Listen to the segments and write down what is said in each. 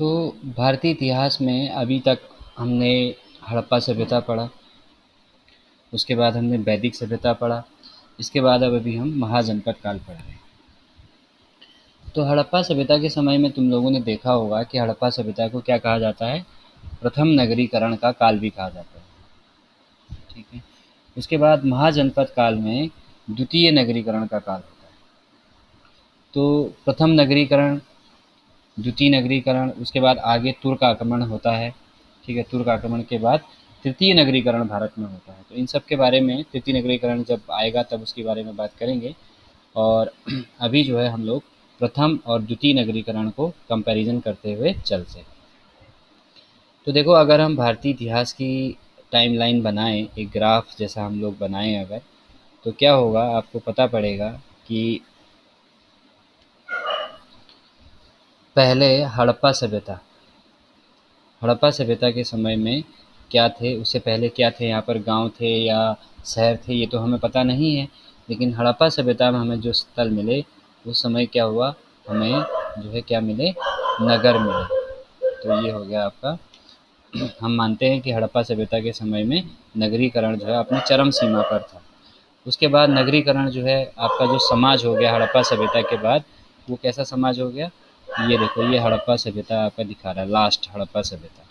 तो भारतीय इतिहास में अभी तक हमने हड़प्पा सभ्यता पढ़ा, उसके बाद हमने वैदिक सभ्यता पढ़ा, इसके बाद अब अभी हम महाजनपद काल पढ़ रहे हैं। तो हड़प्पा सभ्यता के समय में तुम लोगों ने देखा होगा कि हड़प्पा सभ्यता को क्या कहा जाता है, प्रथम नगरीकरण का काल भी कहा जाता है। ठीक है। उसके बाद महाजनपद काल में द्वितीय नगरीकरण का काल होता है। तो प्रथम नगरीकरण, द्वितीय नगरीकरण, उसके बाद आगे तुर्क आक्रमण होता है। ठीक है। तुर्क आक्रमण के बाद तृतीय नगरीकरण भारत में होता है। तो इन सब के बारे में, तृतीय नगरीकरण जब आएगा तब उसके बारे में बात करेंगे। और अभी जो है हम लोग प्रथम और द्वितीय नगरीकरण को कंपैरिजन करते हुए चलते हैं। तो देखो, अगर हम भारतीय इतिहास की टाइमलाइन बनाएं, एक ग्राफ जैसा हम लोग बनाएं अगर, तो क्या होगा आपको पता पड़ेगा कि पहले हड़प्पा सभ्यता के समय में क्या थे, उससे पहले क्या थे, यहाँ पर गांव थे या शहर थे, ये तो हमें पता नहीं है। लेकिन हड़प्पा सभ्यता में हमें जो स्थल मिले, उस समय क्या हुआ, हमें जो है क्या मिले, नगर मिले। तो ये हो गया आपका। हम मानते हैं कि हड़प्पा सभ्यता के समय में नगरीकरण जो है अपनी चरम सीमा पर था। उसके बाद नगरीकरण जो है आपका जो समाज हो गया हड़प्पा सभ्यता के बाद, वो कैसा समाज हो गया, ये देखो, ये हड़प्पा सभ्यता आपका दिखा रहा है, लास्ट हड़प्पा सभ्यता।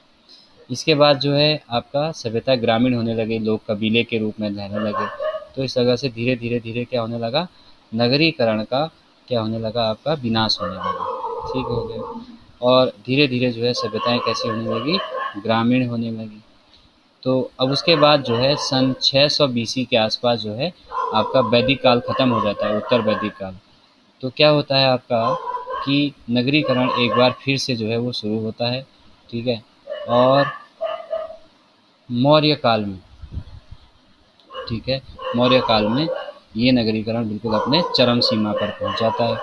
इसके बाद जो है आपका सभ्यता ग्रामीण होने लगी, लोग कबीले के रूप में रहने लगे। तो इस जगह से धीरे धीरे धीरे क्या होने लगा, नगरीकरण का क्या होने लगा, आपका विनाश होने लगा। ठीक हो गया। और धीरे धीरे जो है सभ्यताएं कैसी होने लगी, ग्रामीण होने लगी। तो अब उसके बाद जो है सन 600 बीसी के आसपास जो है आपका वैदिक काल खत्म हो जाता है, उत्तर वैदिक काल। तो क्या होता है आपका कि नगरीकरण एक बार फिर से जो है वो शुरू होता है। ठीक है। और मौर्य काल में, ठीक है, मौर्य काल में ये नगरीकरण बिल्कुल अपने चरम सीमा पर पहुंच जाता है।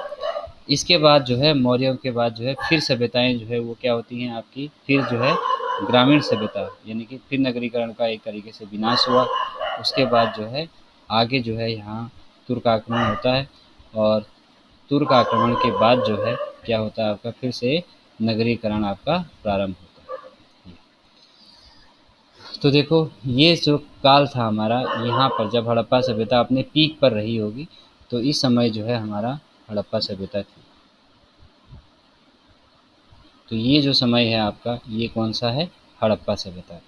इसके बाद जो है मौर्यों के बाद जो है फिर सभ्यताएं जो है वो क्या होती हैं आपकी, फिर जो है ग्रामीण सभ्यता, यानी कि फिर नगरीकरण का एक तरीके से विनाश हुआ। उसके बाद जो है आगे जो है यहाँ तुर्क आक्रमण होता है। और तुर्क आक्रमण के बाद जो है क्या होता है आपका, फिर से नगरीकरण आपका प्रारंभ होता है। तो देखो, ये जो काल था हमारा, यहाँ पर जब हड़प्पा सभ्यता अपने पीक पर रही होगी, तो इस समय जो है हमारा हड़प्पा सभ्यता थी। तो ये जो समय है आपका, ये कौन सा है, हड़प्पा सभ्यता।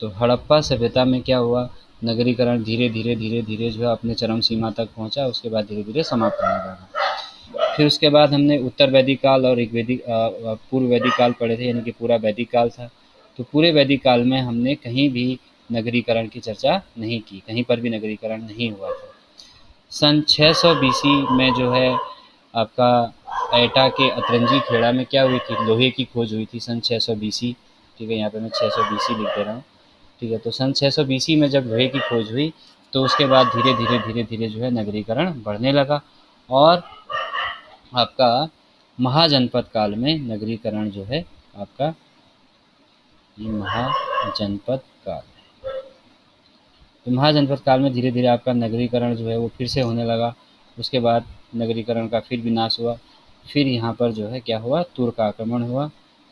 तो हड़प्पा सभ्यता में क्या हुआ, नगरीकरण धीरे धीरे धीरे धीरे जो है अपने चरम सीमा तक पहुंचा, उसके बाद धीरे धीरे समाप्त होने लगा। फिर उसके बाद हमने उत्तर वैदिक काल और एक वैदिक पूर्व वैदिक काल पढ़े थे, यानी कि पूरा वैदिक काल था। तो पूरे वैदिक काल में हमने कहीं भी नगरीकरण की चर्चा नहीं की, कहीं पर भी नगरीकरण नहीं हुआ था। सन 600 बीसी में जो है आपका एटा के अतरंजी खेड़ा में क्या हुई थी, लोहे की खोज हुई थी सन 600 बीसी। ठीक है, यहाँ पे मैं 600 बीसी लिख दे रहा हूँ। ठीक है। तो सन 600 बीसी में जब लोहे की खोज हुई, तो उसके बाद धीरे धीरे धीरे धीरे जो है नगरीकरण बढ़ने लगा। और आपका महाजनपद काल में नगरीकरण जो है आपका, ये महाजनपद काल। तो महाजनपद काल में धीरे धीरे आपका नगरीकरण जो है वो फिर से होने लगा। उसके बाद नगरीकरण का फिर विनाश हुआ। फिर यहाँ पर जो है क्या हुआ, तुर्क आक्रमण हुआ।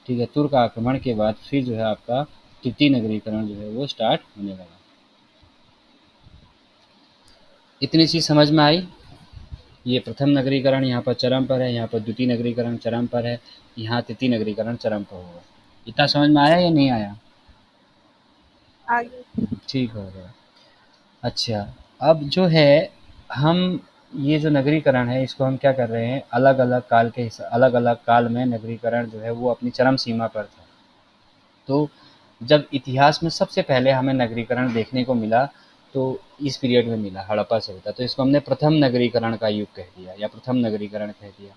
ठीक है। तुर्क आक्रमण के बाद फिर जो है आपका तृतीय नगरीकरण जो है वो स्टार्ट होने लगा। इतनी चीज़ समझ में आई। ये प्रथम नगरीकरण यहाँ पर चरम पर है, यहाँ पर द्वितीय नगरीकरण चरम पर है, यहाँ तृतीय नगरीकरण चरम पर होगा। इतना समझ में आया या नहीं आया? आगे। ठीक हो गया। अच्छा, अब जो है हम ये जो नगरीकरण है इसको हम क्या कर रहे हैं, अलग अलग काल के अलग अलग काल में नगरीकरण जो है वो अपनी चरम सीमा पर था। तो जब इतिहास में सबसे पहले हमें नगरीकरण देखने को मिला, तो इस पीरियड में मिला, हड़प्पा सभ्यता। तो इसको हमने प्रथम नगरीकरण का युग कह दिया या प्रथम नगरीकरण कह दिया।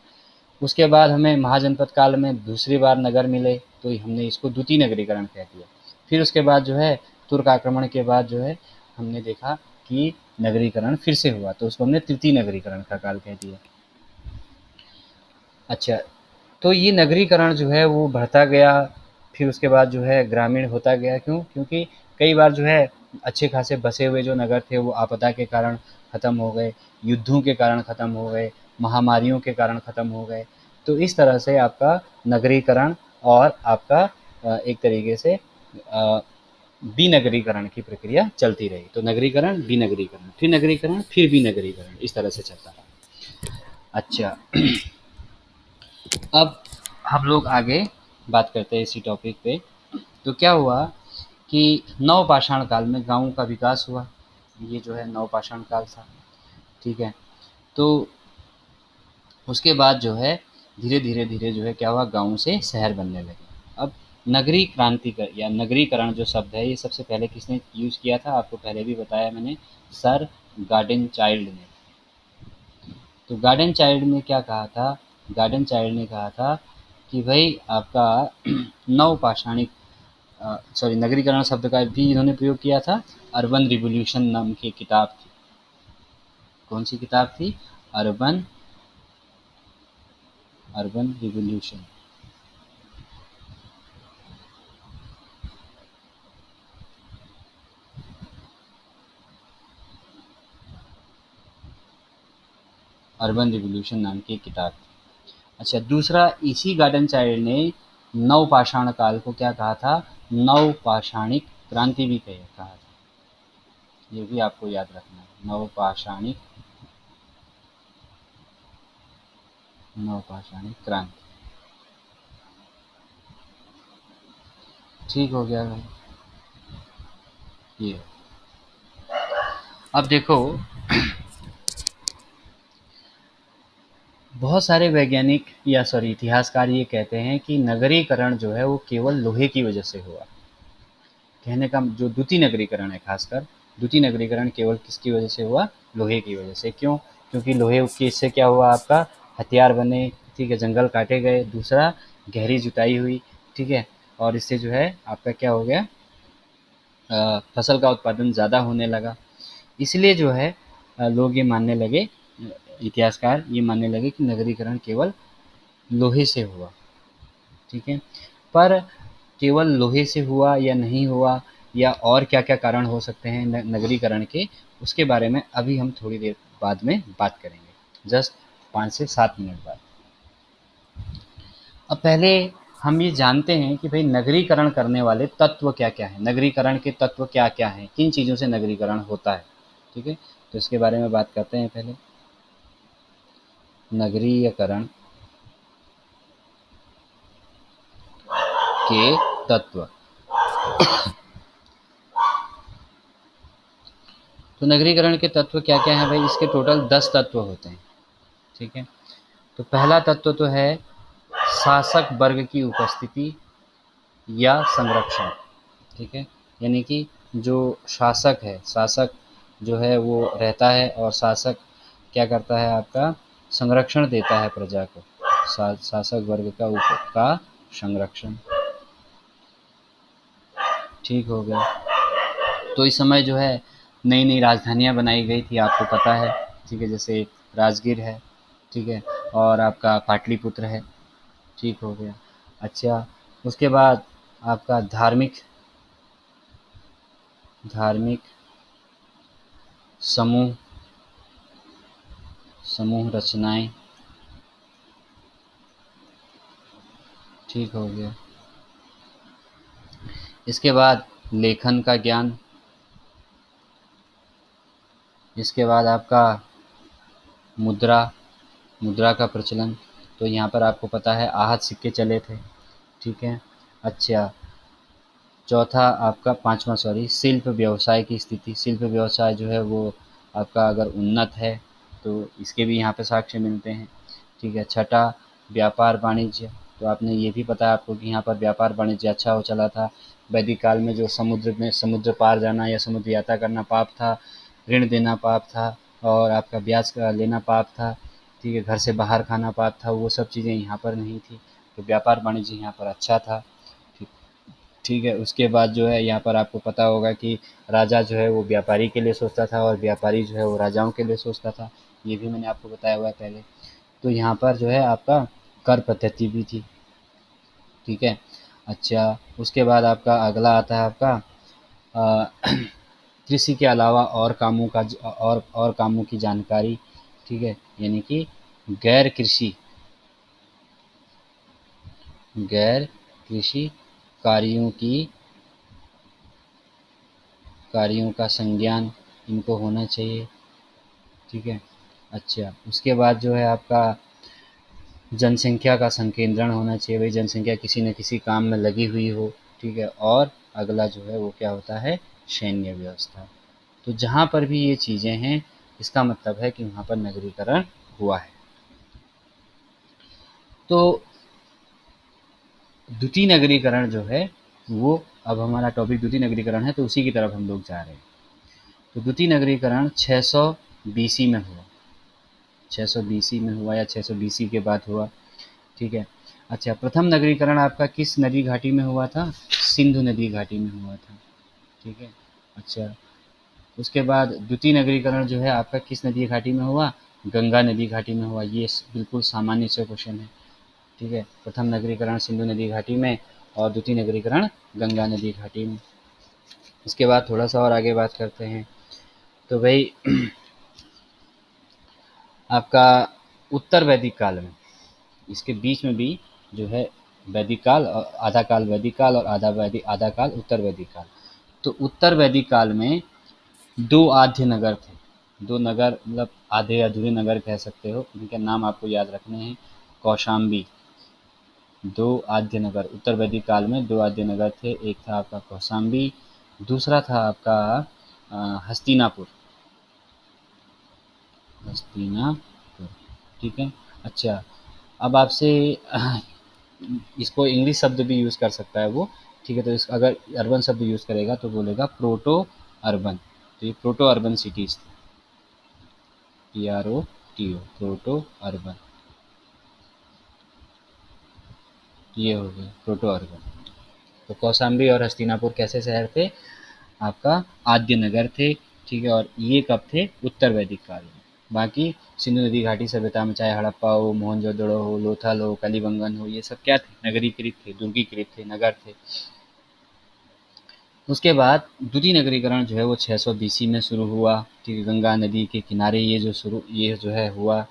उसके बाद हमें महाजनपद काल में दूसरी बार नगर मिले, तो हमने इसको द्वितीय नगरीकरण कह दिया। फिर उसके बाद जो है तुर्क आक्रमण के बाद जो है हमने देखा कि नगरीकरण फिर से हुआ, तो उसको हमने तृतीय नगरीकरण का काल कह दिया। अच्छा, तो ये नगरीकरण जो है वो बढ़ता गया, फिर उसके बाद जो है ग्रामीण होता गया। क्यों? क्योंकि कई बार जो है अच्छे खासे बसे हुए जो नगर थे वो आपदा के कारण ख़त्म हो गए, युद्धों के कारण ख़त्म हो गए, महामारियों के कारण ख़त्म हो गए। तो इस तरह से आपका नगरीकरण और आपका एक तरीके से विनगरीकरण की प्रक्रिया चलती रही। तो नगरीकरण, विनगरीकरण, फिर नगरीकरण, फिर विनगरीकरण, इस तरह से चलता रहा। अच्छा, अब हम लोग आगे बात करते हैं इसी टॉपिक पे। तो क्या हुआ कि नवपाषाण काल में गाँवों का विकास हुआ। ये जो है नवपाषाण काल था, ठीक है। तो उसके बाद जो है धीरे-धीरे जो है क्या हुआ, गाँव से शहर बनने लगे। अब नगरीय क्रांति का या नगरीकरण जो शब्द है, ये सबसे पहले किसने यूज़ किया था? आपको पहले भी बताया मैंने, सर गार्डन चाइल्ड ने। तो गार्डन चाइल्ड ने क्या कहा था? गार्डन चाइल्ड ने कहा था कि भई आपका नवपाषाणिक सॉरी नगरीकरण शब्द का भी इन्होंने प्रयोग किया था। अर्बन रिवॉल्यूशन नाम की किताब थी। कौन सी किताब थी? Urban urban revolution. Urban revolution नाम की एक किताब थी। अच्छा, दूसरा इसी गार्डन चाइल्ड ने नवपाषाण काल को क्या कहा था? नवपाषाणिक क्रांति भी कहा था। ये भी आपको याद रखना है, नवपाषाणिक क्रांति। ठीक हो गया भाई ये। अब देखो, बहुत सारे वैज्ञानिक या सॉरी इतिहासकार ये कहते हैं कि नगरीकरण जो है वो केवल लोहे की वजह से हुआ। कहने का जो द्वितीय नगरीकरण है, खासकर द्वितीय नगरीकरण केवल किसकी वजह से हुआ? लोहे की वजह से। क्यों? क्योंकि लोहे की इससे क्या हुआ, आपका हथियार बने, ठीक है, जंगल काटे गए। दूसरा, गहरी जुताई हुई, ठीक है, और इससे जो है आपका क्या हो गया, फसल का उत्पादन ज़्यादा होने लगा। इसलिए जो है लोग ये मानने लगे, इतिहासकार ये मानने लगे कि नगरीकरण केवल लोहे से हुआ, ठीक है। पर केवल लोहे से हुआ या नहीं हुआ, या और क्या-क्या कारण हो सकते हैं नगरीकरण के, उसके बारे में अभी हम थोड़ी देर बाद में बात करेंगे, जस्ट 5 से 7 मिनट बाद। अब पहले हम ये जानते हैं कि भई नगरीकरण करने वाले तत्व क्या-क्या हैं, नगरीकरण के तत्व क्या-क्या हैं, किन चीज़ों से नगरीकरण होता है, ठीक है? तो इसके बारे में बात करते हैं पहले। नगरीयकरण के तत्व। तो नगरीकरण के तत्व क्या-क्या हैं भाई? इसके टोटल 10 तत्व होते हैं, ठीक है? तो पहला तत्व तो है शासक वर्ग की उपस्थिति या संरक्षण, ठीक है? यानी कि जो शासक है, शासक जो है वो रहता है और शासक क्या करता है, आपका संरक्षण देता है प्रजा को। शासक वर्ग का संरक्षण, ठीक हो गया। तो इस समय जो है नई-नई राजधानियाँ बनाई गई थी, आपको पता है, ठीक है? जैसे राजगीर है, ठीक है? और आपका पाटलिपुत्र है, ठीक हो गया। अच्छा, उसके बाद आपका धार्मिक धार्मिक समूह समूह रचनाएँ, ठीक हो गया। इसके बाद लेखन का ज्ञान, इसके बाद आपका मुद्रा मुद्रा का प्रचलन। तो यहाँ पर आपको पता है आहत सिक्के चले थे, ठीक है? अच्छा, चौथा आपका पाँचवा सॉरी शिल्प व्यवसाय की स्थिति। शिल्प व्यवसाय जो है वो आपका अगर उन्नत है तो इसके भी यहाँ पे साक्ष्य मिलते हैं, ठीक है। छठा, व्यापार वाणिज्य। तो आपने ये भी पता है आपको कि यहाँ पर व्यापार वाणिज्य अच्छा हो चला था। वैदिक काल में जो समुद्र पार जाना या समुद्र यात्रा करना पाप था, ऋण देना पाप था, और आपका ब्याज का लेना पाप था, ठीक है, घर से बाहर खाना पाप था। वो सब चीज़ें यहाँ पर नहीं थी। तो व्यापार वाणिज्य यहाँ पर अच्छा था, ठीक ठीक है। उसके बाद जो है यहाँ पर आपको पता होगा कि राजा जो है वो व्यापारी के लिए सोचता था और व्यापारी जो है वो राजाओं के लिए सोचता था। ये भी मैंने आपको बताया हुआ है पहले। तो यहाँ पर जो है आपका कर पद्धति भी थी, ठीक है। अच्छा, उसके बाद आपका अगला आता है आपका अ, कृषि के अलावा और कामों की जानकारी, ठीक है। यानी कि गैर कृषि गैर कृषि कार्यों का संज्ञान इनको होना चाहिए। ठीक है। अच्छा, उसके बाद जो है आपका जनसंख्या का संकेंद्रण होना चाहिए, भाई जनसंख्या किसी न किसी काम में लगी हुई हो। ठीक है। और अगला जो है वो क्या होता है, सैन्य व्यवस्था। तो जहाँ पर भी ये चीज़ें हैं, इसका मतलब है कि वहाँ पर नगरीकरण हुआ है। तो द्वितीय नगरीकरण जो है वो, अब हमारा टॉपिक द्वितीय नगरीकरण है तो उसी की तरफ हम लोग जा रहे हैं। तो द्वितीय नगरीकरण 600 बीसी में हुआ, 600 बीसी में हुआ या 600 बीसी के बाद हुआ। ठीक है। अच्छा, प्रथम नगरीकरण आपका किस नदी घाटी में हुआ था, सिंधु नदी घाटी में हुआ था। ठीक है। अच्छा, उसके बाद द्वितीय नगरीकरण जो है आपका किस नदी घाटी में हुआ, गंगा नदी घाटी में हुआ। ये बिल्कुल सामान्य से क्वेश्चन है। ठीक है। प्रथम नगरीकरण सिंधु नदी घाटी में और द्वितीय नगरीकरण गंगा नदी घाटी में। इसके बाद थोड़ा सा और आगे बात करते हैं। तो भाई आपका उत्तर वैदिक काल में, इसके बीच में भी जो है वैदिक काल, और आधा काल वैदिक काल और आधा काल उत्तर वैदिक काल। तो उत्तर वैदिक काल में दो आद्य नगर थे। दो नगर मतलब आधे अधूरे नगर कह सकते हो, इनके नाम आपको याद रखने हैं। कौशाम्बी, दो आद्य नगर उत्तर वैदिक काल में, दो आद्य नगर थे। एक था आपका कौशाम्बी, दूसरा था आपका हस्तिनापुर। हस्तिनापुर। ठीक है। अच्छा, अब आपसे इसको इंग्लिश शब्द भी यूज़ कर सकता है वो। ठीक है। तो इस अगर अर्बन शब्द यूज़ करेगा तो बोलेगा प्रोटो अर्बन। तो ये प्रोटो अर्बन सिटीज़ थी, PROTO, प्रोटो अर्बन। ये हो गया प्रोटो अर्बन। तो कौशाम्बी और हस्तिनापुर कैसे शहर थे, आपका आद्य नगर थे। ठीक है। और ये कब थे, उत्तर वैदिक काल में। बाकी सिंधु नदी घाटी सभ्यता में चाहे हड़प्पा हो, मोहनजोदड़ो हो, लोथल हो, कलिबंगन हो, ये सब क्या थे, नगरीकृत थे, दुर्गीकृत थे, नगर थे। उसके बाद द्वितीय नगरीकरण जो है वो 600 बीसी में शुरू हुआ। ठीक है। गंगा नदी के किनारे ये जो है हुआ।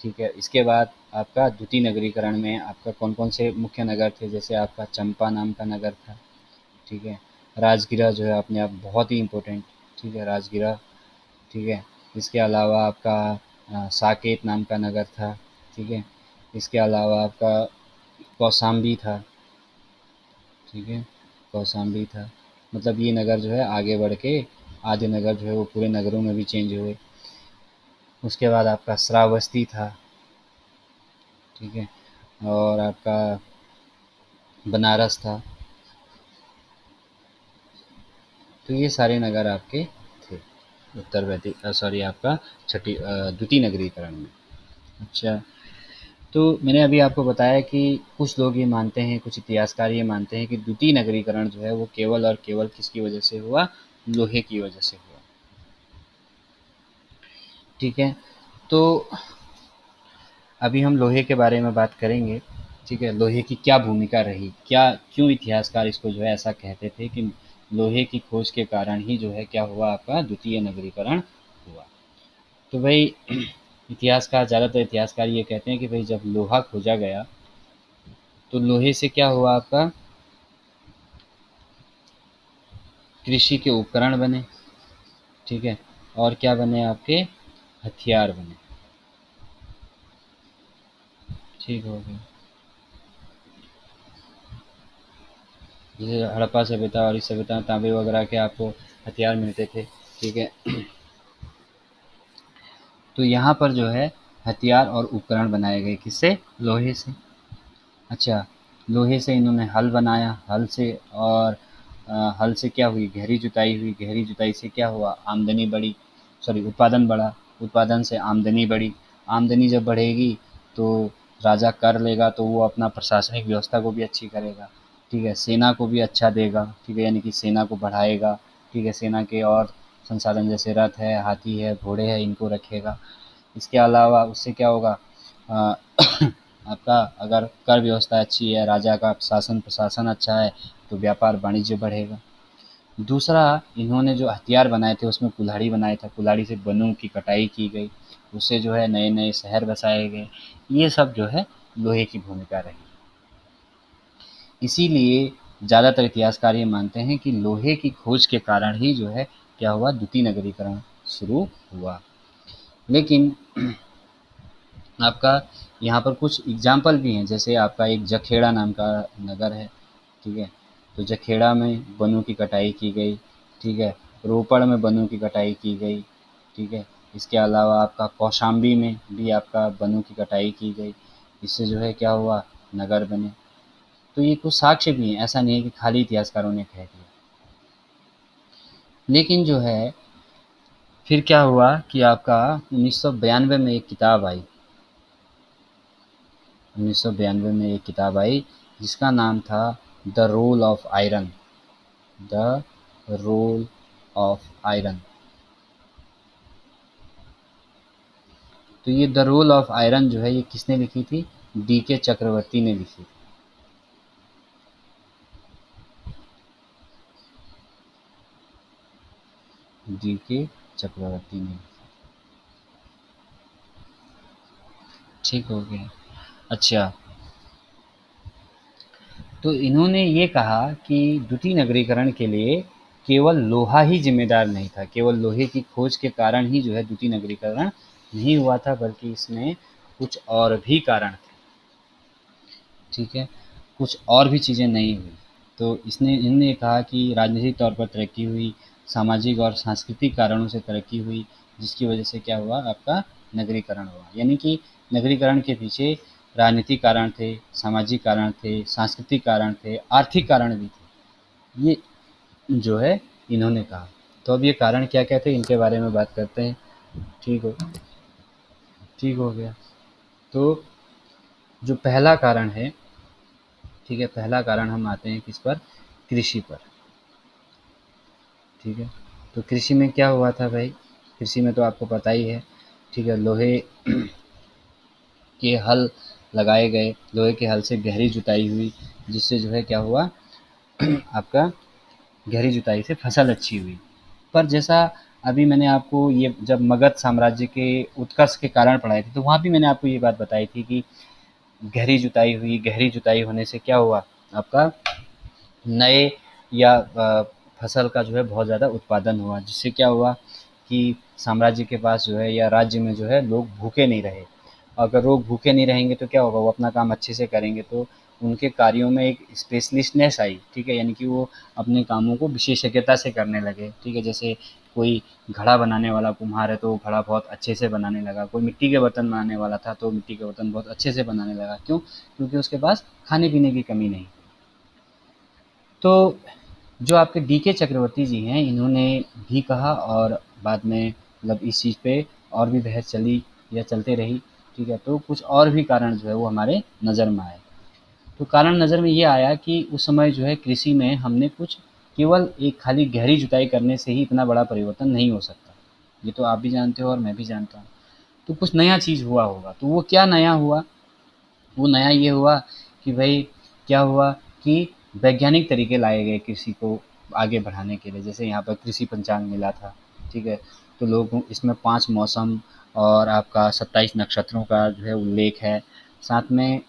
ठीक है। इसके बाद आपका द्वितीय नगरीकरण में आपका कौन कौन से मुख्य नगर थे, जैसे आपका चंपा नाम का नगर था। ठीक है। राजगिरा जो है अपने आप बहुत ही इम्पोर्टेंट। ठीक है, राजगिरा। ठीक है। इसके अलावा आपका साकेत नाम का नगर था। ठीक है। इसके अलावा आपका कौसाम्बी था। ठीक है। कौसाम्बी था। मतलब ये नगर जो है आगे बढ़ के आधे नगर जो है वो पूरे नगरों में भी चेंज हुए। उसके बाद आपका श्रावस्ती था। ठीक है। और आपका बनारस था। तो ये सारे नगर आपके थे उत्तर वैदिक, सॉरी आपका छठी द्वितीय नगरीकरण में। अच्छा, तो मैंने अभी आपको बताया कि कुछ लोग ये मानते हैं, कुछ इतिहासकार ये मानते हैं कि द्वितीय नगरीकरण जो है वो केवल और केवल किसकी वजह से हुआ, लोहे की वजह से हुआ। ठीक है। तो अभी हम लोहे के बारे में बात करेंगे। ठीक है। लोहे की क्या भूमिका रही, क्या क्यों इतिहासकार इसको जो है ऐसा कहते थे कि लोहे की खोज के कारण ही जो है क्या हुआ, आपका द्वितीय नगरीकरण हुआ। तो भाई इतिहासकार, ज़्यादातर इतिहासकार ये कहते हैं कि भाई जब लोहा खोजा गया तो लोहे से क्या हुआ, आपका कृषि के उपकरण बने। ठीक है। और क्या बने, आपके हथियार बने। ठीक हो गया। जैसे हड़प्पा सभ्यता और इस सभ्यता में तांबे वगैरह के आपको हथियार मिलते थे। ठीक है। तो यहाँ पर जो है हथियार और उपकरण बनाए गए, किससे, लोहे से। अच्छा, लोहे से इन्होंने हल बनाया, हल से, और हल से क्या हुई, गहरी जुताई हुई, गहरी जुताई से क्या हुआ, आमदनी बढ़ी, सॉरी उत्पादन बढ़ा, उत्पादन से आमदनी बढ़ी। आमदनी जब बढ़ेगी तो राजा कर लेगा तो वो अपना प्रशासनिक व्यवस्था को भी अच्छी करेगा। ठीक है। सेना को भी अच्छा देगा। ठीक है, यानी कि सेना को बढ़ाएगा। ठीक है। सेना के और संसाधन जैसे रथ है, हाथी है, घोड़े है, इनको रखेगा। इसके अलावा उससे क्या होगा, अ, आपका अगर कर व्यवस्था अच्छी है, राजा का शासन प्रशासन अच्छा है, तो व्यापार वाणिज्य बढ़ेगा। दूसरा, इन्होंने जो हथियार बनाए थे उसमें कुल्हाड़ी बनाया था, कुल्हाड़ी से वनों की कटाई की गई, उससे जो है नए नए शहर बसाए गए। ये सब जो है लोहे की भूमिका रही। इसीलिए ज़्यादातर इतिहासकार ये मानते हैं कि लोहे की खोज के कारण ही जो है क्या हुआ, द्वितीय नगरीकरण शुरू हुआ। लेकिन आपका यहाँ पर कुछ एग्जाम्पल भी हैं, जैसे आपका एक जखेड़ा नाम का नगर है, ठीक है। तो जखेड़ा में वनों की कटाई की गई, ठीक है। रोपड़ में वनों की कटाई की गई, ठीक है। इसके अलावा आपका कौशाम्बी में भी आपका वनों की कटाई की गई, इससे जो है क्या हुआ, नगर बने। तो ये कुछ साक्ष्य भी हैं, ऐसा नहीं है कि खाली इतिहासकारों ने कह दिया। लेकिन जो है फिर क्या हुआ कि आपका 1992 में एक किताब आई, 1992 में एक किताब आई जिसका नाम था the roll of iron, the roll of iron. तो ये द रोल ऑफ आयरन जो है ये किसने लिखी थी, डी के चक्रवर्ती ने लिखी थी। डी के चक्रवर्ती ने, ठीक हो गया। अच्छा, तो इन्होंने ये कहा कि द्वितीय नगरीकरण के लिए केवल लोहा ही जिम्मेदार नहीं था, केवल लोहे की खोज के कारण ही जो है द्वितीय नगरीकरण नहीं हुआ था, बल्कि इसमें कुछ और भी कारण थे, ठीक है। कुछ और भी चीज़ें नहीं हुई। तो इसने इन्होंने कहा कि राजनीतिक तौर पर तरक्की हुई, सामाजिक और सांस्कृतिक कारणों से तरक्की हुई, जिसकी वजह से क्या हुआ, आपका नगरीकरण हुआ। यानी कि नगरीकरण के पीछे राजनीतिक कारण थे, सामाजिक कारण थे, सांस्कृतिक कारण थे, आर्थिक कारण भी थे। ये जो है इन्होंने कहा। तो अब ये कारण क्या-क्या थे इनके बारे में बात करते हैं। ठीक हो ठीक हो गया। तो जो पहला कारण है, ठीक है, पहला कारण हम आते हैं किस पर, कृषि पर, ठीक है। तो कृषि में क्या हुआ था भाई, कृषि में तो आपको पता ही है, ठीक है। लोहे के हल लगाए गए, लोहे के हल से गहरी जुताई हुई, जिससे जो है क्या हुआ आपका गहरी जुताई से फसल अच्छी हुई। पर जैसा अभी मैंने आपको ये जब मगध साम्राज्य के उत्कर्ष के कारण पढ़ाए थे, तो वहाँ भी मैंने आपको ये बात बताई थी कि गहरी जुताई हुई, गहरी जुताई होने से क्या हुआ, आपका नए या फसल का जो है बहुत ज़्यादा उत्पादन हुआ, जिससे क्या हुआ कि साम्राज्य के पास जो है या राज्य में जो है लोग भूखे नहीं रहे। अगर लोग भूखे नहीं रहेंगे तो क्या होगा, वो अपना काम अच्छे से करेंगे, तो उनके कार्यों में एक स्पेशलिस्टनेस आई, ठीक है। यानी कि वो अपने कामों को विशेषज्ञता से करने लगे, ठीक है। जैसे कोई घड़ा बनाने वाला कुम्हार है तो वो घड़ा बहुत अच्छे से बनाने लगा, कोई मिट्टी के बर्तन बनाने वाला था तो मिट्टी के बर्तन बहुत अच्छे से बनाने लगा। क्यों? क्योंकि उसके पास खाने पीने की कमी नहीं। तो जो आपके डी के चक्रवर्ती जी हैं, इन्होंने भी कहा और बाद में मतलब इस चीज़ पे और भी बहस चली या चलते रही, ठीक है। तो कुछ और भी कारण जो है वो हमारे नज़र में आए। तो कारण नज़र में ये आया कि उस समय जो है कृषि में हमने कुछ केवल एक खाली गहरी जुताई करने से ही इतना बड़ा परिवर्तन नहीं हो सकता। ये तो आप भी जानते हो और मैं भी जानता हूँ। तो कुछ नया चीज़ हुआ होगा, तो वो क्या नया हुआ? वो नया ये हुआ कि भाई क्या हुआ कि वैज्ञानिक तरीके लाए गए कृषि को आगे बढ़ाने के लिए। जैसे यहाँ पर कृषि पंचांग मिला था, ठीक है। तो लोग इसमें 5 मौसम और आपका 27 नक्षत्रों का जो है उल्लेख है। साथ में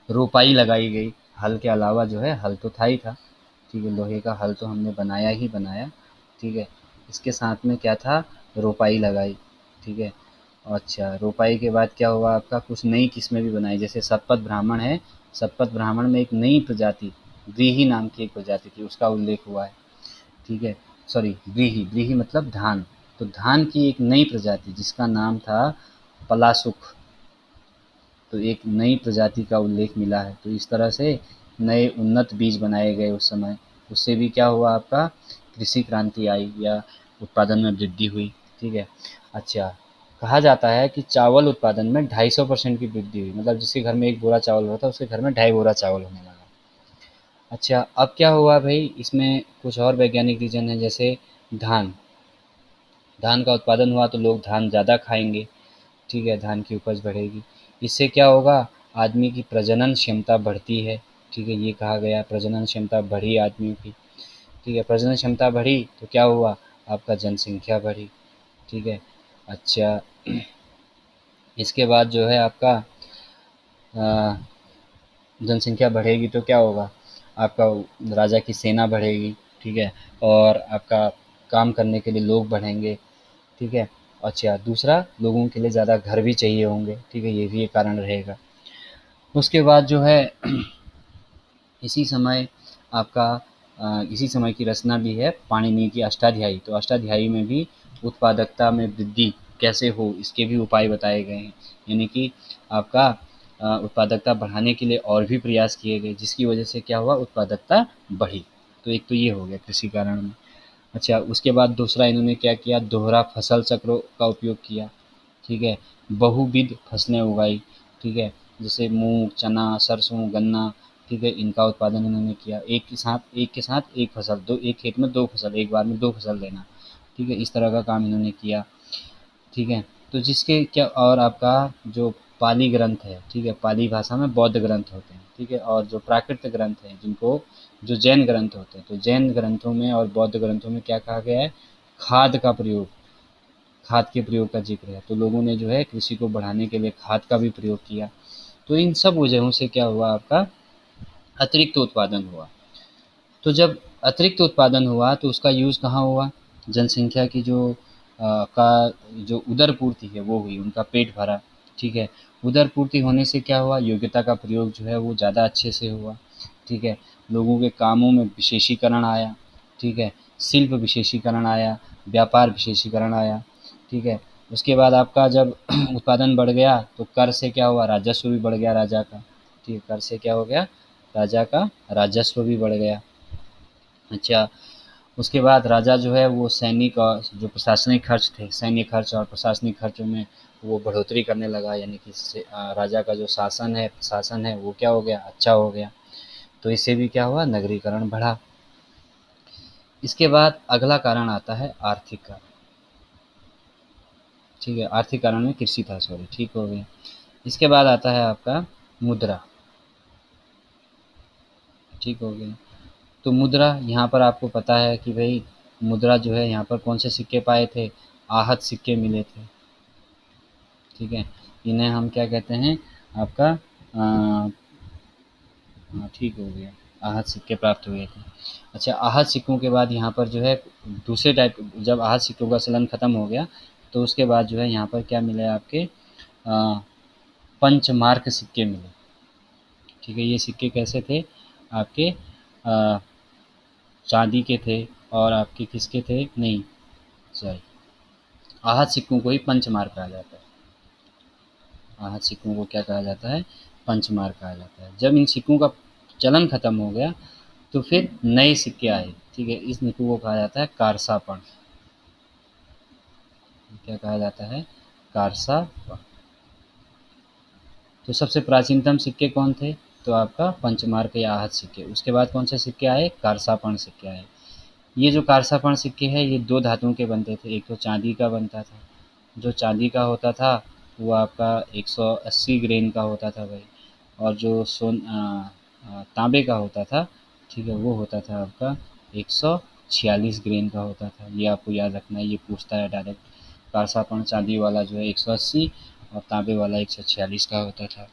रोपाई लगाई गई, हल के अलावा जो है हल तो था ही था, ठीक है। लोहे का हल तो हमने बनाया ही बनाया, ठीक है। इसके साथ में क्या था, रोपाई लगाई, ठीक है। अच्छा, रोपाई के बाद क्या हुआ, आपका कुछ नई किस्में भी बनाई, जैसे शतपथ ब्राह्मण है, शतपथ ब्राह्मण में एक नई प्रजाति व्रीहि नाम की एक प्रजाति थी, उसका उल्लेख हुआ है, ठीक है। सॉरी, व्रीहि, व्रीहि मतलब धान। तो धान की एक नई प्रजाति जिसका नाम था पलासुख, तो एक नई प्रजाति का उल्लेख मिला है। तो इस तरह से नए उन्नत बीज बनाए गए उस समय, उससे भी क्या हुआ, आपका कृषि क्रांति आई या उत्पादन में वृद्धि हुई, ठीक है। अच्छा, कहा जाता है कि चावल उत्पादन में 250% की वृद्धि हुई, मतलब जिसके घर में एक बोरा चावल होता उसके घर में 2.5 बोरा चावल होने लगा। अच्छा, अब क्या हुआ भाई, इसमें कुछ और वैज्ञानिक रीज़न है, जैसे धान, धान का उत्पादन हुआ तो लोग धान ज़्यादा खाएंगे, ठीक है, धान की उपज बढ़ेगी। इससे क्या होगा, आदमी की प्रजनन क्षमता बढ़ती है, ठीक है। ये कहा गया प्रजनन क्षमता बढ़ी आदमियों की, ठीक है। प्रजनन क्षमता बढ़ी तो क्या हुआ, आपका जनसंख्या बढ़ी, ठीक है। अच्छा, इसके बाद जो है आपका जनसंख्या बढ़ेगी तो क्या होगा, आपका राजा की सेना बढ़ेगी, ठीक है, और आपका काम करने के लिए लोग बढ़ेंगे, ठीक है। अच्छा, दूसरा लोगों के लिए ज़्यादा घर भी चाहिए होंगे, ठीक है, ये भी एक कारण रहेगा। उसके बाद जो है इसी समय आपका इसी समय की रचना भी है पाणिनि की अष्टाध्यायी। तो अष्टाध्यायी में भी उत्पादकता में वृद्धि कैसे हो इसके भी उपाय बताए गए हैं। यानी कि आपका उत्पादकता बढ़ाने के लिए और भी प्रयास किए गए, जिसकी वजह से क्या हुआ, उत्पादकता बढ़ी। तो एक तो ये हो गया कृषि कारण में। अच्छा, उसके बाद दूसरा इन्होंने क्या किया, दोहरा फसल चक्रों का उपयोग किया, ठीक है, बहुविध फसलें उगाई, ठीक है, जैसे मूँग, चना, सरसों, गन्ना, ठीक है, इनका उत्पादन इन्होंने किया। एक के साथ एक फसल, दो एक खेत में 2 फसल, एक बार में 2 फसल लेना, ठीक है, इस तरह का काम इन्होंने किया, ठीक है। तो जिसके क्या, और आपका जो पाली ग्रंथ है, ठीक है, पाली भाषा में बौद्ध ग्रंथ होते हैं, ठीक है, और जो प्राकृत ग्रंथ हैं जिनको जो जैन ग्रंथ होते हैं, तो जैन ग्रंथों में और बौद्ध ग्रंथों में क्या कहा गया है, खाद का प्रयोग, खाद के प्रयोग का जिक्र है। तो लोगों ने जो है कृषि को बढ़ाने के लिए खाद का भी प्रयोग किया। तो इन सब वजहों से क्या हुआ, आपका अतिरिक्त उत्पादन हुआ। तो जब अतिरिक्त उत्पादन हुआ तो उसका यूज़ कहाँ हुआ, जनसंख्या की का जो उदर पूर्ति है वो हुई, उनका पेट भरा, ठीक है। उदर पूर्ति होने से क्या हुआ, योग्यता का प्रयोग जो है वो ज़्यादा अच्छे से हुआ, ठीक है। लोगों के कामों में विशेषीकरण आया, ठीक है, शिल्प विशेषीकरण आया, व्यापार विशेषीकरण आया, ठीक है। उसके बाद आपका जब उत्पादन बढ़ गया तो कर से क्या हुआ, राजस्व भी बढ़ गया राजा का, ठीक है, कर से क्या हो गया, राजा का राजस्व भी बढ़ गया। अच्छा, उसके बाद राजा जो है वो सैनिक और जो प्रशासनिक खर्च थे, सैन्य खर्च और प्रशासनिक खर्चों में वो बढ़ोतरी करने लगा, यानी कि राजा का जो शासन है, प्रशासन है, वो क्या हो गया, अच्छा हो गया। तो इससे भी क्या हुआ, नगरीकरण बढ़ा। इसके बाद अगला कारण आता है आर्थिक कारण, ठीक है, आर्थिक कारण में कृषि था, सॉरी, ठीक हो गया। इसके बाद आता है आपका मुद्रा, ठीक हो गया। तो मुद्रा, यहाँ पर आपको पता है कि भाई मुद्रा जो है यहाँ पर कौन से सिक्के पाए थे, आहत सिक्के मिले थे, ठीक है। इन्हें हम क्या कहते हैं, आपका हाँ, ठीक हो गया, आहत सिक्के प्राप्त हुए थे। अच्छा, आहत सिक्कों के बाद यहाँ पर जो है दूसरे टाइप, जब आहत सिक्कों का चलन खत्म हो गया तो उसके बाद जो है यहाँ पर क्या मिले आपके, पंचमार्क सिक्के मिले, ठीक है। ये सिक्के कैसे थे, आपके चांदी के थे, और आपके किसके थे, नहीं, सॉरी, आहत सिक्कों को ही पंचमार्क कहा जाता है। आहत सिक्कों को क्या कहा जाता है, पंचमार्क कहा जाता है। जब इन सिक्कों का चलन खत्म हो गया तो फिर नए सिक्के आए, ठीक है, इस सिक्कों को कहा जाता है कारसापण, क्या कहा जाता है, कारसापण। तो सबसे प्राचीनतम सिक्के कौन थे, तो आपका पंचमार्क या आहत सिक्के। उसके बाद कौन से सिक्के आए, कारसापण सिक्के आए। ये जो कारसापण सिक्के हैं ये 2 धातुओं के बनते थे, एक तो चांदी का बनता था, जो चांदी का होता था वो आपका 180 ग्रेन का होता था भाई, और जो तांबे का होता था, ठीक है, वो होता था आपका 146 ग्रेन का होता था। ये आपको याद रखना है, ये पूछता है डायरेक्ट। कारसापण चांदी वाला जो है 180 और तांबे वाला 146 का होता था।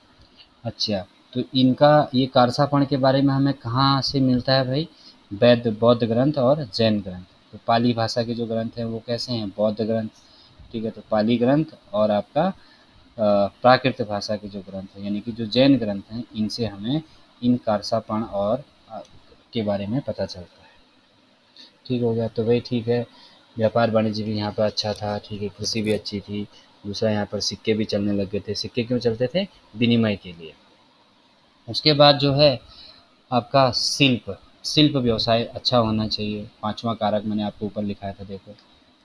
अच्छा, तो इनका ये कारसापण के बारे में हमें कहाँ से मिलता है भाई, वैद्य बौद्ध ग्रंथ और जैन ग्रंथ। तो पाली भाषा के जो ग्रंथ हैं वो कैसे हैं, बौद्ध ग्रंथ, ठीक है। तो पाली ग्रंथ और आपका प्राकृत भाषा के जो ग्रंथ हैं यानी कि जो जैन ग्रंथ हैं, इनसे हमें इन कारसापण और के बारे में पता चलता है, ठीक हो गया। तो भाई ठीक है, व्यापार वाणिज्य भी यहाँ पर अच्छा था, ठीक है, कृषि भी अच्छी थी। दूसरा यहाँ पर सिक्के भी चलने लग गए थे। सिक्के क्यों चलते थे, विनिमय के लिए। उसके बाद जो है आपका शिल्प, शिल्प व्यवसाय अच्छा होना चाहिए। पांचवा कारक मैंने आपको ऊपर लिखाया था, देखो,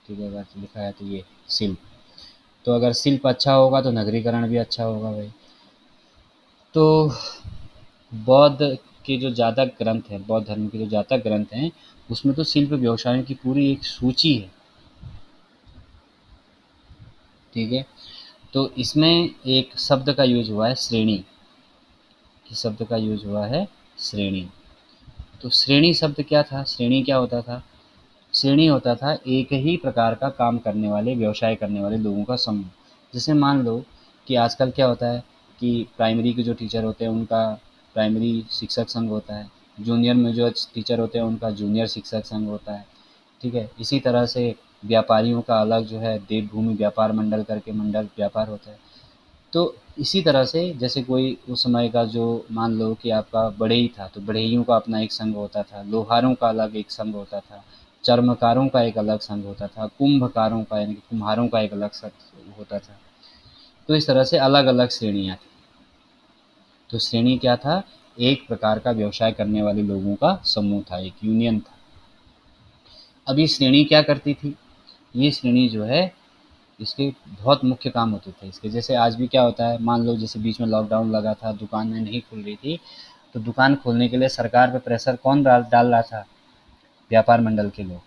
ठीक है, अगर लिखा है तो ये शिल्प। तो अगर शिल्प अच्छा होगा तो नगरीकरण भी अच्छा होगा भाई। तो बौद्ध के जो जातक ग्रंथ हैं, बौद्ध धर्म के जो जातक ग्रंथ हैं, उसमें तो शिल्प व्यवसायों की पूरी एक सूची है, ठीक है। तो इसमें एक शब्द का यूज हुआ है श्रेणी, किस शब्द का यूज हुआ है, श्रेणी। तो श्रेणी शब्द क्या था, श्रेणी क्या होता था, श्रेणी होता था एक ही प्रकार का काम करने वाले, व्यवसाय करने वाले लोगों का समूह। जैसे मान लो कि आजकल क्या होता है कि प्राइमरी के जो टीचर होते हैं उनका प्राइमरी शिक्षक संघ होता है, जूनियर में जो टीचर होते हैं उनका जूनियर शिक्षक संघ होता है, ठीक है। इसी तरह से व्यापारियों का अलग जो है देवभूमि व्यापार मंडल करके मंडल व्यापार होता है। तो इसी तरह से जैसे कोई उस समय का जो मान लो कि आपका बढ़ई था तो बढ़इयों का अपना एक संघ होता था, लोहारों का अलग एक संघ होता था, चर्मकारों का एक अलग संघ होता था, कुंभकारों का यानी कि कुम्हारों का एक अलग संघ होता था। तो इस तरह से अलग अलग श्रेणियाँ थी। तो श्रेणी क्या था? एक प्रकार का व्यवसाय करने वाले लोगों का समूह था, एक यूनियन था। अब ये श्रेणी क्या करती थी? ये श्रेणी जो है इसके बहुत मुख्य काम होते थे इसके। जैसे आज भी क्या होता है, मान लो जैसे बीच में लॉकडाउन लगा था, दुकानें नहीं खुल रही थी, तो दुकान खोलने के लिए सरकार पे प्रेशर कौन डाल डाल रहा था? व्यापार मंडल के लोग।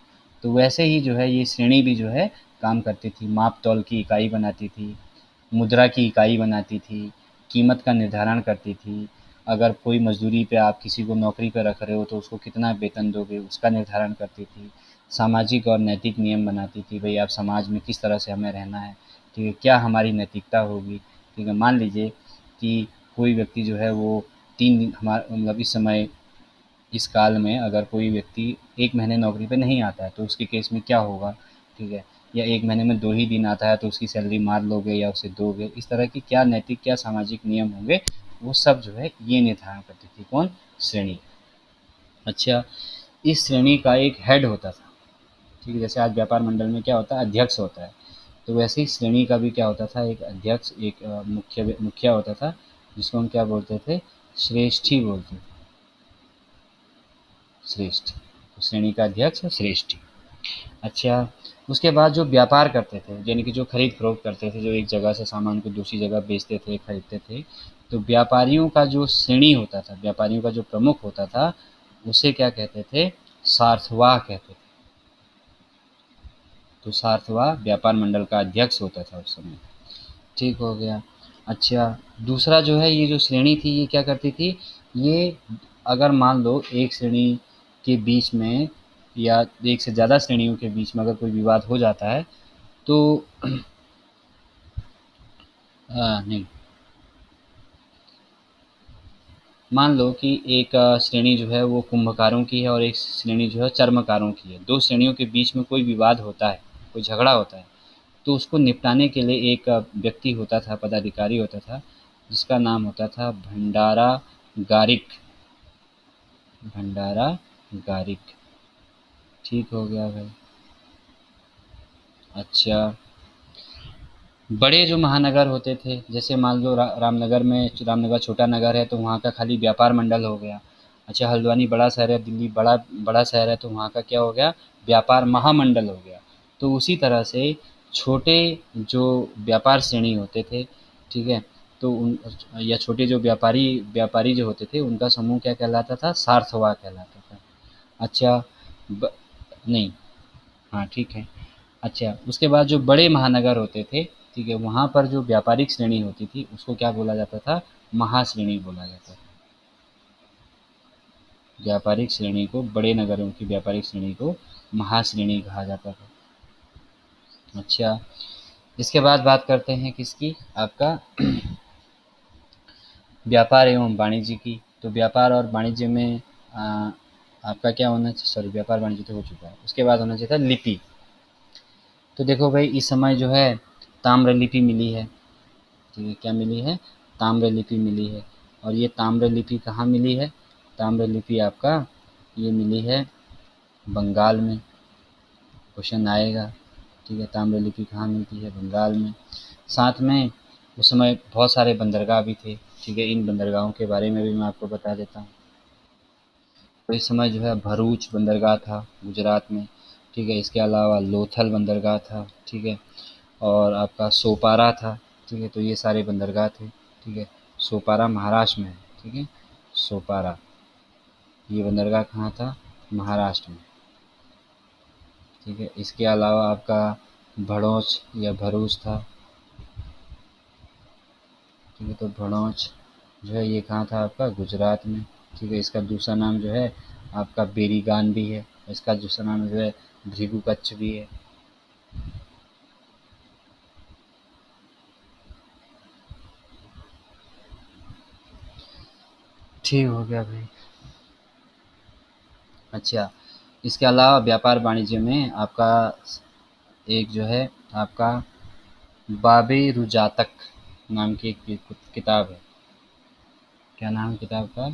तो वैसे ही जो है ये श्रेणी भी जो है काम करती थी, माप तौल की इकाई बनाती थी, मुद्रा की इकाई बनाती थी, कीमत का निर्धारण करती थी। अगर कोई मजदूरी पे आप किसी को नौकरी पे रख रहे हो तो उसको कितना वेतन दोगे उसका निर्धारण करती थी। सामाजिक और नैतिक नियम बनाती थी, भई आप समाज में किस तरह से हमें रहना है, ठीक है, क्या हमारी नैतिकता होगी, ठीक है। मान लीजिए कि कोई व्यक्ति जो है वो 3 दिन मतलब इस समय इस काल में अगर कोई व्यक्ति 1 महीने नौकरी पे नहीं आता है तो उसके केस में क्या होगा, ठीक है। या 1 महीने में 2 ही दिन आता है तो उसकी सैलरी मार लोगे या उसे दोगे, इस तरह की क्या नैतिक क्या सामाजिक नियम होंगे, वो सब जो है ये निर्धारण करती थी कौन? श्रेणी। अच्छा, इस श्रेणी का एक हेड होता था, ठीक है। जैसे आज व्यापार मंडल में क्या होता है? अध्यक्ष होता है। तो वैसे ही श्रेणी का भी क्या होता था? एक अध्यक्ष, एक मुखिया होता था, जिसको हम क्या बोलते थे? श्रेष्ठी बोलते थे, श्रेष्ठ। तो श्रेणी का अध्यक्ष श्रेष्ठी। अच्छा, उसके बाद जो व्यापार करते थे यानी कि जो खरीद फरोख्त करते थे, जो एक जगह से सामान को दूसरी जगह बेचते थे, खरीदते थे, तो व्यापारियों का जो श्रेणी होता था, व्यापारियों का जो प्रमुख होता था, उसे क्या कहते थे? सार्थवाह कहते थे। तो सार्थवाह व्यापार मंडल का अध्यक्ष होता था उस समय। ठीक हो गया। अच्छा, दूसरा जो है ये जो श्रेणी थी ये क्या करती थी? ये अगर मान लो एक श्रेणी के बीच में या एक से ज़्यादा श्रेणियों के बीच में अगर कोई विवाद हो जाता है तो नहीं, मान लो कि एक श्रेणी जो है वो कुंभकारों की है और एक श्रेणी जो है चर्मकारों की है। 2 श्रेणियों के बीच में कोई विवाद होता है, कोई झगड़ा होता है, तो उसको निपटाने के लिए एक व्यक्ति होता था, पदाधिकारी होता था, जिसका नाम होता था भंडारा गारिक। भंडारा गारिक। ठीक हो गया भाई। अच्छा, बड़े जो महानगर होते थे, जैसे मान लो रामनगर में, रामनगर छोटा नगर है तो वहाँ का खाली व्यापार मंडल हो गया। अच्छा, हल्द्वानी बड़ा शहर है, दिल्ली बड़ा बड़ा शहर है तो वहाँ का क्या हो गया? व्यापार महामंडल हो गया। तो उसी तरह से छोटे जो व्यापार श्रेणी होते थे, ठीक है, तो उन या छोटे जो व्यापारी व्यापारी जो होते थे उनका समूह क्या कहलाता था? सार्थवाह कहलाता था। अच्छा, ब, नहीं, हाँ ठीक है। अच्छा, उसके बाद जो बड़े महानगर होते थे, ठीक है, वहाँ पर जो व्यापारिक श्रेणी होती थी उसको क्या बोला जाता था? महाश्रेणी बोला जाता था। व्यापारिक श्रेणी को, बड़े नगरों की व्यापारिक श्रेणी को महाश्रेणी कहा जाता था। अच्छा, इसके बाद बात करते हैं किसकी? आपका व्यापार एवं वाणिज्य की। तो व्यापार और वाणिज्य में आपका क्या होना चाहिए? सॉरी, व्यापार वाणिज्य तो हो चुका है। उसके बाद होना चाहिए था लिपि। तो देखो भाई, इस समय जो है ताम्र लिपि मिली है, ठीक है, क्या मिली है? ताम्र लिपि मिली है। और ये ताम्र लिपि कहाँ मिली है? ताम्र लिपि आपका ये मिली है बंगाल में। क्वेश्चन आएगा, ठीक है, ताम्र लिपि कहाँ मिलती है? बंगाल में। साथ में उस समय बहुत सारे बंदरगाह भी थे, ठीक है, इन बंदरगाहों के बारे में भी मैं आपको बता देता हूँ। तो इस समय जो है भरूच बंदरगाह था गुजरात में, ठीक है, इसके अलावा लोथल बंदरगाह था, ठीक है, और आपका सोपारा था, ठीक है। तो ये सारे बंदरगाह थे, ठीक है। सोपारा महाराष्ट्र में है, ठीक है, सोपारा। ये बंदरगाह कहाँ था? महाराष्ट्र में, ठीक है। इसके अलावा आपका भड़ोच या भरूच था, ठीक है। तो भड़ोच जो है ये कहाँ था? आपका गुजरात में, ठीक है। इसका दूसरा नाम जो है आपका बेरीगान भी है, इसका दूसरा नाम जो है भृगु कच्छ भी है। ठीक हो गया भाई। अच्छा, इसके अलावा व्यापार वाणिज्य में आपका एक जो है आपका बाबे रुजातक नाम की एक किताब है। क्या नाम है किताब का?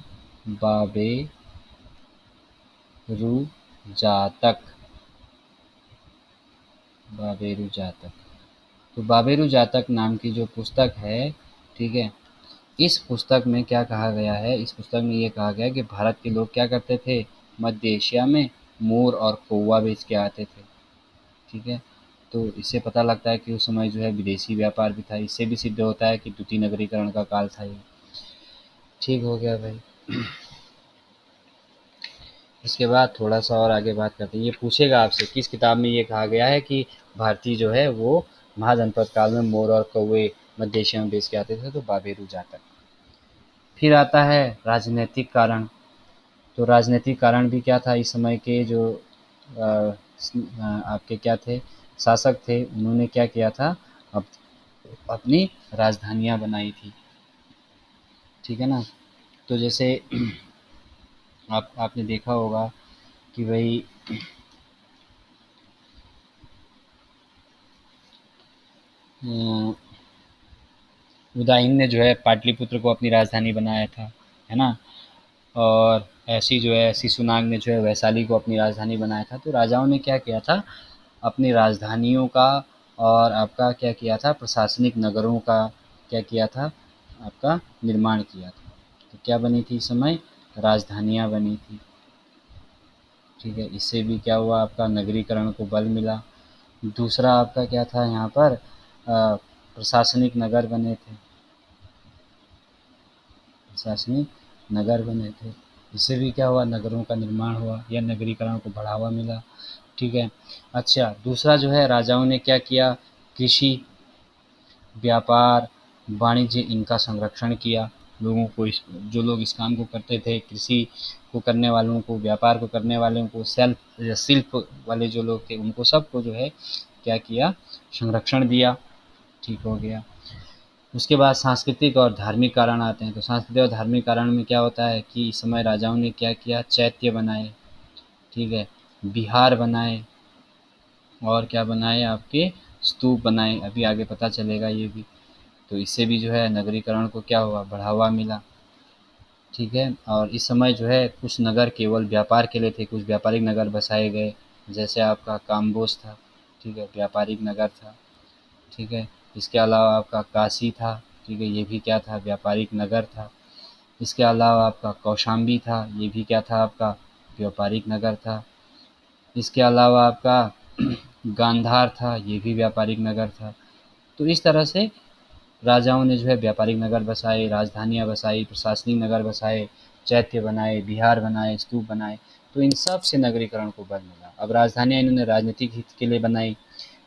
बाबे रुजातक। बाबेरू जातक। तो बाबेरू जातक नाम की जो पुस्तक है, ठीक है, इस पुस्तक में क्या कहा गया है, इस पुस्तक में ये कहा गया है कि भारत के लोग क्या करते थे, मध्य एशिया में मोर और कौवा बेच के आते थे। ठीक है, तो इससे पता लगता है कि उस समय जो है विदेशी व्यापार भी था। इससे भी सिद्ध होता है कि द्वितीय नगरीकरण का काल था ये। ठीक हो गया भाई। इसके बाद थोड़ा सा और आगे बात करते हैं। ये पूछेगा आपसे किस किताब में ये कहा गया है कि भारतीय जो है वो महाजनपद काल में मोर और कौवे मध्य एशिया में बेच के आते थे, तो बाबेरू जातक। फिर आता है राजनीतिक कारण। तो राजनीतिक कारण भी क्या था, इस समय के जो आपके क्या थे, शासक थे, उन्होंने क्या किया था, अप, अपनी राजधानियाँ बनाई थी। ठीक है ना। तो जैसे आपने देखा होगा कि भाई अ, उदयन ने जो है पाटलिपुत्र को अपनी राजधानी बनाया था, है ना। और ऐसी जो है शिशुनाग ने जो है वैशाली को अपनी राजधानी बनाया था। तो राजाओं ने क्या किया था, अपनी राजधानियों का और आपका क्या किया था, प्रशासनिक नगरों का क्या किया था, आपका निर्माण किया था। तो क्या बनी थी इस समय, राजधानियाँ बनी थी। ठीक है, इससे भी क्या हुआ, आपका नगरीकरण को बल मिला। दूसरा आपका क्या था यहाँ पर, प्रशासनिक नगर बने थे, प्रशासनिक नगर बने थे। इससे भी क्या हुआ, नगरों का निर्माण हुआ या नगरीकरण को बढ़ावा मिला। ठीक है। अच्छा, दूसरा जो है राजाओं ने क्या किया, कृषि, व्यापार, वाणिज्य, इनका संरक्षण किया। लोगों को जो लोग इस काम को करते थे, कृषि को करने वालों को, व्यापार को करने वालों को, शिल्प वाले जो लोग थे, उनको सबको जो है क्या किया, संरक्षण दिया। ठीक हो गया। उसके बाद सांस्कृतिक और धार्मिक कारण आते हैं। तो सांस्कृतिक और धार्मिक कारण में क्या होता है कि इस समय राजाओं ने क्या किया, चैत्य बनाए, ठीक है, विहार बनाए, और क्या बनाए, आपके स्तूप बनाए। अभी आगे पता चलेगा ये भी। तो इससे भी जो है नगरीकरण को क्या हुआ, बढ़ावा मिला। ठीक है। और इस समय जो है कुछ नगर केवल व्यापार के लिए थे, कुछ व्यापारिक नगर बसाए गए। जैसे आपका काम्बोज था, ठीक है, व्यापारिक नगर था। ठीक है। इसके अलावा आपका काशी था, ठीक है, ये भी क्या था, व्यापारिक नगर था। इसके अलावा आपका कौशाम्बी था, ये भी क्या था, आपका व्यापारिक नगर था। इसके अलावा आपका गांधार था, ये भी व्यापारिक नगर था। तो इस तरह से राजाओं ने जो है व्यापारिक नगर बसाए, राजधानियाँ बसाई, प्रशासनिक नगर बसाए, चैत्य बनाए, विहार बनाए, स्तूप बनाए। तो इन सब से नगरीकरण को बल मिला। अब राजधानियाँ इन्होंने राजनीतिक हित के लिए बनाई,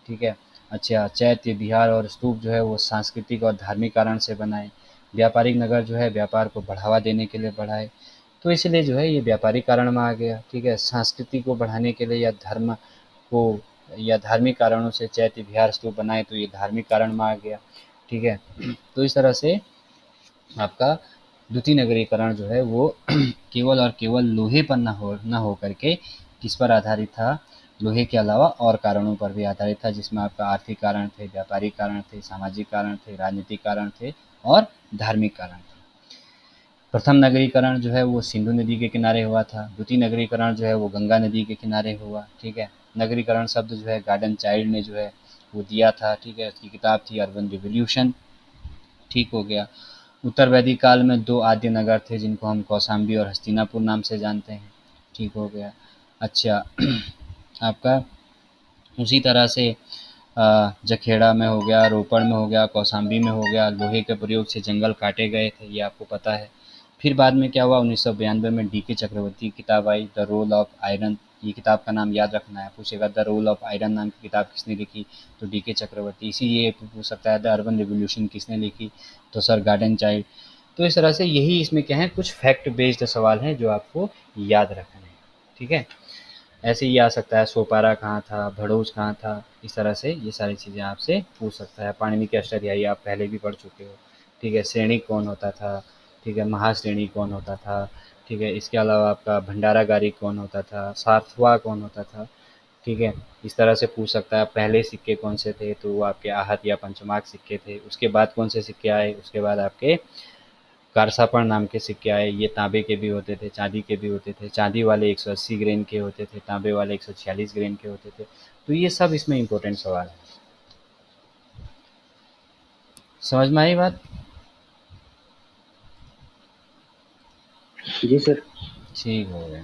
ठीक है। अच्छा, चैत्य, विहार और स्तूप जो है वो सांस्कृतिक और धार्मिक कारण से बनाए। व्यापारिक नगर जो है व्यापार को बढ़ावा देने के लिए बढ़ाए। तो इसलिए जो है ये व्यापारिक कारण में आ गया। ठीक है, संस्कृति को बढ़ाने के लिए या धर्म को या धार्मिक कारणों से चैत्य, विहार, स्तूप बनाए, तो ये धार्मिक कारण में आ गया। ठीक है। तो इस तरह से आपका द्वितीय नगरीकरण जो है वो केवल और केवल लोहे पर न हो करके किस पर आधारित था, लोहे के अलावा और कारणों पर भी आधारित था, जिसमें आपका आर्थिक कारण थे, व्यापारिक कारण थे, सामाजिक कारण थे, राजनीतिक कारण थे और धार्मिक कारण थे। प्रथम नगरीकरण जो है वो सिंधु नदी के किनारे हुआ था। द्वितीय नगरीकरण जो है वो गंगा नदी के किनारे हुआ। ठीक है। नगरीकरण शब्द जो है गार्डन चाइल्ड ने जो है वो दिया था। ठीक है, उसकी किताब थी अर्बन रिवोल्यूशन। ठीक हो गया। उत्तर वैदिक काल में दो आद्य नगर थे जिनको हम कौशाम्बी और हस्तिनापुर नाम से जानते हैं। ठीक हो गया। अच्छा, आपका उसी तरह से जखेड़ा में हो गया, रोपड़ में हो गया, कौशाम्बी में हो गया, लोहे के प्रयोग से जंगल काटे गए थे, ये आपको पता है। फिर बाद में क्या हुआ, 1992 में डी के चक्रवर्ती की किताब आई, द रोल ऑफ आयरन। ये किताब का नाम याद रखना है, पूछेगा द रोल ऑफ आयरन नाम की किताब किसने लिखी, तो डी के चक्रवर्ती। इसी ये पूछ सकता है द अर्बन रिवोल्यूशन किसने लिखी, तो सर गार्डन चाइल्ड। तो इस तरह से यही इसमें क्या है, कुछ फैक्ट बेस्ड सवाल हैं जो आपको याद रखने हैं। ठीक है। ऐसे ही आ सकता है सोपारा कहाँ था, भड़ोज कहाँ था, इस तरह से ये सारी चीज़ें आपसे पूछ सकता है। पाणिनि की अष्टाध्यायी आप पहले भी पढ़ चुके हो। ठीक है, श्रेणी कौन होता था, ठीक है, महाश्रेणी कौन होता था, ठीक है, इसके अलावा आपका भंडारागारी कौन होता था, सारथवा कौन होता था, ठीक है, इस तरह से पूछ सकता है। पहले सिक्के कौन से थे, तो वो आपके आहत या पंचमार्क सिक्के थे। उसके बाद कौन से सिक्के आए, उसके बाद आपके कारसापण नाम के सिक्के आए। ये तांबे के भी होते थे, चांदी के भी होते थे। चांदी वाले 180 ग्रेन के होते थे, तांबे वाले 146 ग्रेन के होते थे। तो ये सब इसमें इम्पोर्टेंट सवाल है। समझ में आई बात? जी सर। ठीक हो गया।